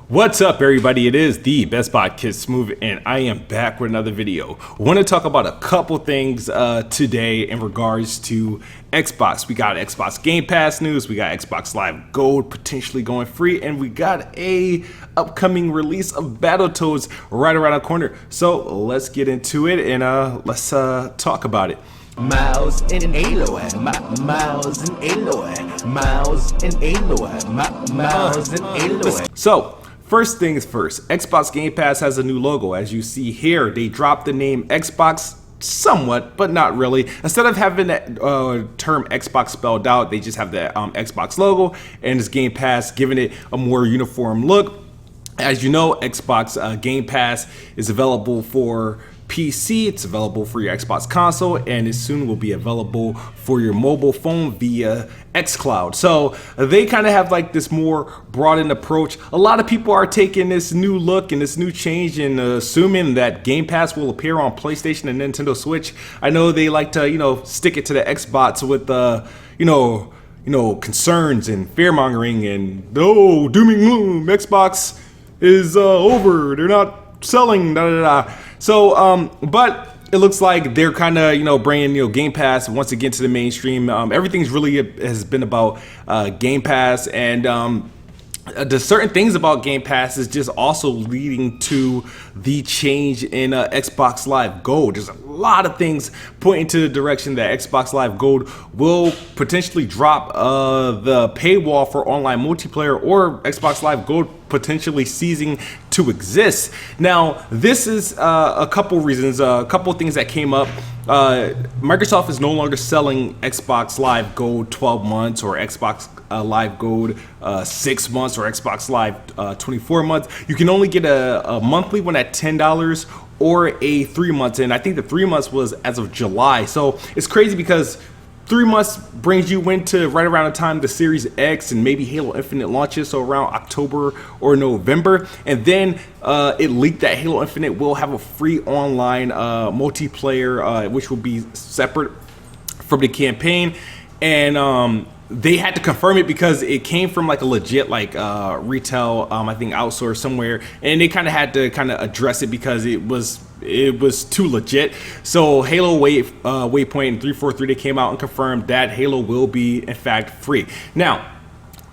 What's up, everybody? It is the Best Bot Kid Smooth, and I am back with another video. I want to talk about a couple things today in regards to Xbox. We got Xbox Game Pass news, we got Xbox Live Gold potentially going free, and we got a upcoming release of Battletoads right around the corner. So let's get into it and let's talk about it. Miles and Aloy, Miles and Aloy, Miles and Aloy, Miles and Aloy. So, first things first, Xbox Game Pass has a new logo. As you see here, they dropped the name Xbox somewhat, but not really. Instead of having that term Xbox spelled out, they just have the Xbox logo and it's Game Pass, giving it a more uniform look. As you know, Xbox Game Pass is available for PC, it's available for your Xbox console, and it soon will be available for your mobile phone via xCloud. So they kind of have like this more broadened approach. A lot of people are taking this new look and this new change and assuming that Game Pass will appear on PlayStation and Nintendo Switch. I know they like to, stick it to the Xbox with, concerns and fear mongering and doom and gloom. Xbox is over. They're not selling. So, but it looks like they're kind of, bringing, Game Pass once again to the mainstream. Everything's really has been about Game Pass, and the certain things about Game Pass is just also leading to the change in Xbox Live Gold. There's a lot of things pointing to the direction that Xbox Live Gold will potentially drop the paywall for online multiplayer, or Xbox Live Gold potentially ceasing to exist. Now, this is a couple reasons, a couple things that came up. Microsoft is no longer selling Xbox Live Gold 12 months or Xbox Live Gold 6 months or Xbox Live 24 months. You can only get a monthly one at $10 or a 3 months, and I think the 3 months was as of July. So it's crazy because 3 months brings you into right around the time the Series X and maybe Halo Infinite launches, so around October or November. And then it leaked that Halo Infinite will have a free online multiplayer, which will be separate from the campaign. And they had to confirm it because it came from like a legit retail, I think outsourced somewhere, and they kind of had to address it because it was too legit. So Halo Waypoint and 343, they came out and confirmed that Halo will be in fact free. Now,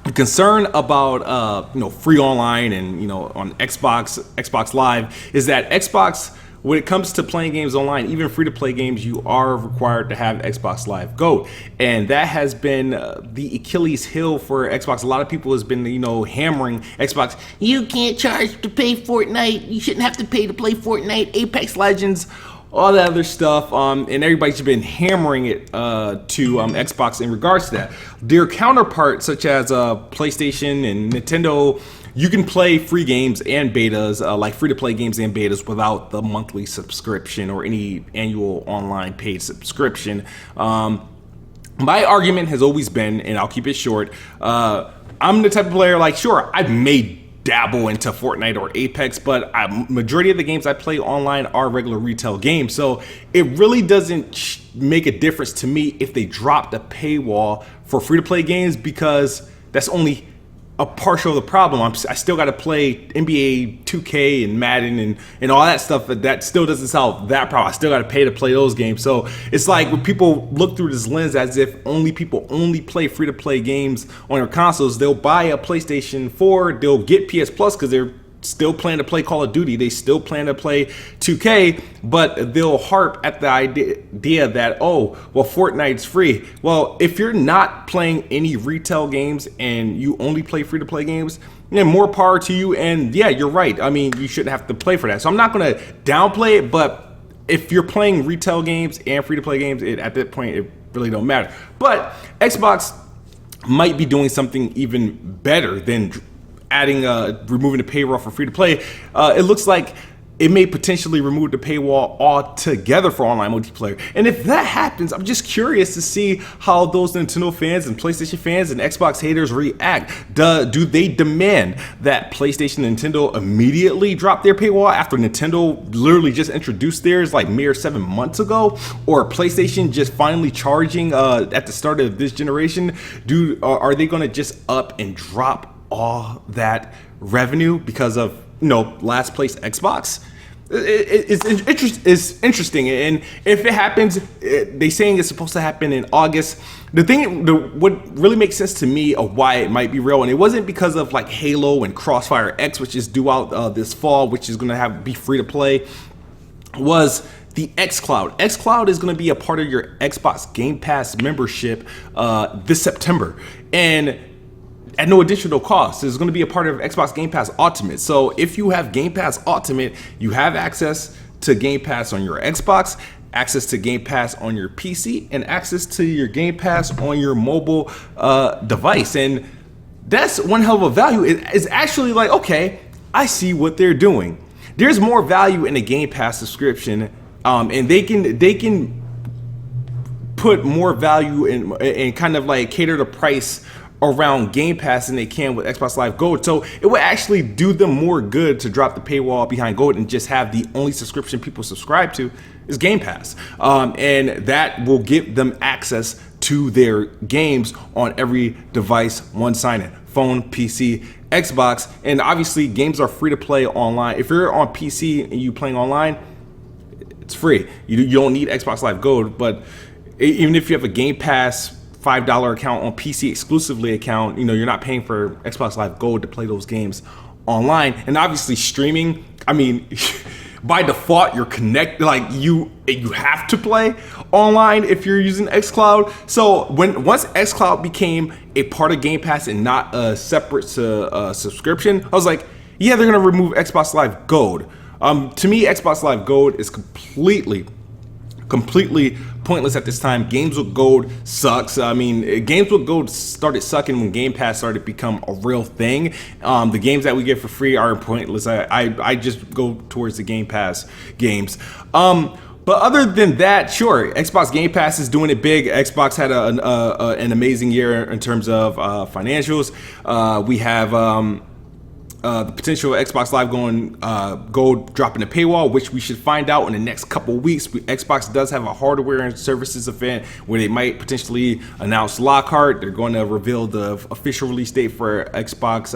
the concern about free online and on Xbox Live is that Xbox, when it comes to playing games online, even free-to-play games, you are required to have Xbox Live Gold. And that has been the Achilles heel for Xbox. A lot of people has been, hammering Xbox. You can't charge to pay Fortnite. You shouldn't have to pay to play Fortnite, Apex Legends, all that other stuff. And everybody's been hammering it to Xbox in regards to that. Their counterparts, such as PlayStation and Nintendo, you can play free games and betas, like free-to-play games and betas, without the monthly subscription or any annual online paid subscription. My argument has always been, and I'll keep it short, I'm the type of player, sure, I may dabble into Fortnite or Apex, but majority of the games I play online are regular retail games. So it really doesn't make a difference to me if they drop the paywall for free-to-play games, because that's only a partial of the problem. I still got to play NBA 2K and Madden and all that stuff, but that still doesn't solve that problem. I still got to pay to play those games. So it's like when people look through this lens as if people only play free-to-play games on their consoles, they'll buy a PlayStation 4, they'll get PS Plus because they're still plan to play Call of Duty, they still plan to play 2K, but they'll harp at the idea that, Fortnite's free. Well, if you're not playing any retail games and you only play free-to-play games, then more power to you. And yeah, you're right. I mean, you shouldn't have to play for that. So I'm not going to downplay it, but if you're playing retail games and free-to-play games, at that point, it really don't matter. But Xbox might be doing something even better than removing the paywall for free to play. It looks like it may potentially remove the paywall altogether for online multiplayer. And if that happens, I'm just curious to see how those Nintendo fans and PlayStation fans and Xbox haters react. Do they demand that PlayStation and Nintendo immediately drop their paywall after Nintendo literally just introduced theirs like mere 7 months ago? Or PlayStation just finally charging at the start of this generation? Are they gonna just up and drop all that revenue because of, last place Xbox. It's interesting, and if it happens, they saying it's supposed to happen in August. What really makes sense to me of why it might be real, and it wasn't because of like Halo and Crossfire X, which is due out this fall, which is going to be free to play, was the xCloud. xCloud is going to be a part of your Xbox Game Pass membership this September, and at no additional cost. It's going to be a part of Xbox Game Pass Ultimate. So if you have Game Pass Ultimate, you have access to Game Pass on your Xbox, access to Game Pass on your PC, and access to your Game Pass on your mobile device. And that's one hell of a value. It's actually like, okay, I see what they're doing. There's more value in a Game Pass subscription, and they can put more value and kind of like cater the price around Game Pass than they can with Xbox Live Gold. So it would actually do them more good to drop the paywall behind Gold and just have the only subscription people subscribe to is Game Pass. And that will give them access to their games on every device, one sign-in, phone, PC, Xbox. And obviously games are free to play online. If you're on PC and you playing online, it's free. You don't need Xbox Live Gold, but even if you have a Game Pass $5 account on PC exclusively account, you're not paying for Xbox Live Gold to play those games online. And obviously streaming, I mean, by default you're connected, like you have to play online if you're using xCloud. So once xCloud became a part of Game Pass and not a separate subscription, I was like, yeah, they're gonna remove Xbox Live Gold. To me, Xbox Live Gold is completely pointless at this time. Games with Gold sucks. I mean, Games with Gold started sucking when Game Pass started to become a real thing. The games that we get for free are pointless. I just go towards the Game Pass games. But other than that, sure, Xbox Game Pass is doing it big. Xbox had an amazing year in terms of financials. We have the potential of Xbox Live Gold dropping the paywall, which we should find out in the next couple weeks. Xbox does have a hardware and services event where they might potentially announce Lockhart. They're going to reveal the official release date for Xbox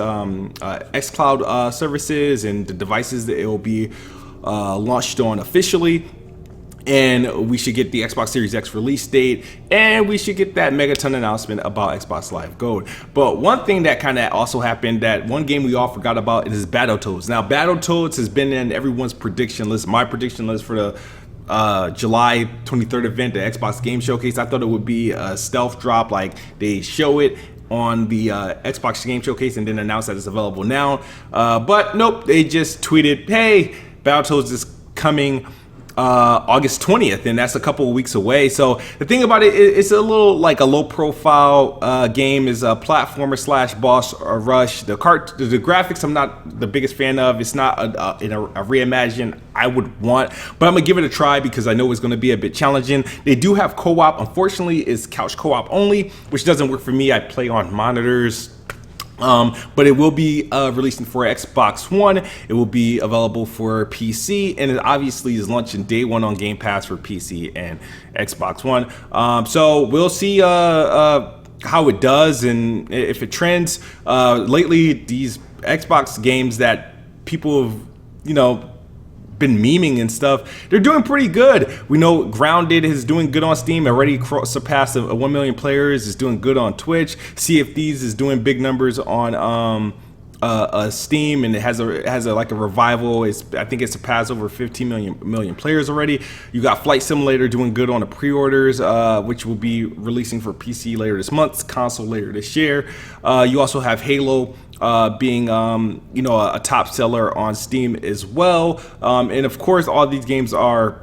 xCloud services and the devices that it will be launched on officially. And we should get the Xbox Series X release date, and we should get that megaton announcement about Xbox Live Gold. But one thing that kind of also happened, that one game we all forgot about, is Battletoads. Now, Battletoads has been in everyone's prediction list, my prediction list for the July 23rd event, the Xbox Game Showcase. I thought it would be a stealth drop, like they show it on the Xbox Game Showcase and then announce that it's available now. But nope, they just tweeted, hey, Battletoads is coming August 20th, and that's a couple of weeks away. So the thing about it, it's a little like a low profile game. Is a platformer slash boss rush. The graphics I'm not the biggest fan of. It's not a reimagine I would want, but I'm gonna give it a try because I know it's gonna be a bit challenging. They do have co-op. Unfortunately, it's couch co-op only, which doesn't work for me. I play on monitors. But it will be releasing for Xbox One. It will be available for PC, and it obviously is launching day one on Game Pass for PC and Xbox One. So we'll see how it does and if it trends. Lately, these Xbox games that people have, been memeing and stuff, they're doing pretty good. We know Grounded is doing good on Steam, already surpassed 1 million players, is doing good on Twitch. Sea of Thieves is doing big numbers on Steam, and it has a revival. I think it surpassed over 15 million players already. You got Flight Simulator doing good on the pre-orders, which will be releasing for PC later this month, console later this year. You also have Halo being a top seller on Steam as well, and of course all these games are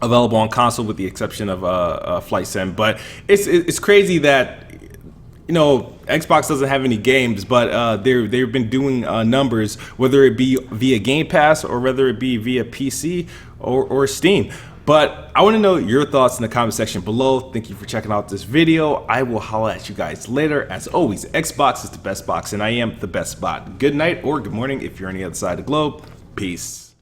available on console with the exception of Flight Sim. But it's crazy that Xbox doesn't have any games, but they've been doing numbers, whether it be via Game Pass or whether it be via PC or Steam. But I want to know your thoughts in the comment section below. Thank you for checking out this video. I will holla at you guys later. As always, Xbox is the best box, and I am the best bot. Good night or good morning if you're on the other side of the globe. Peace.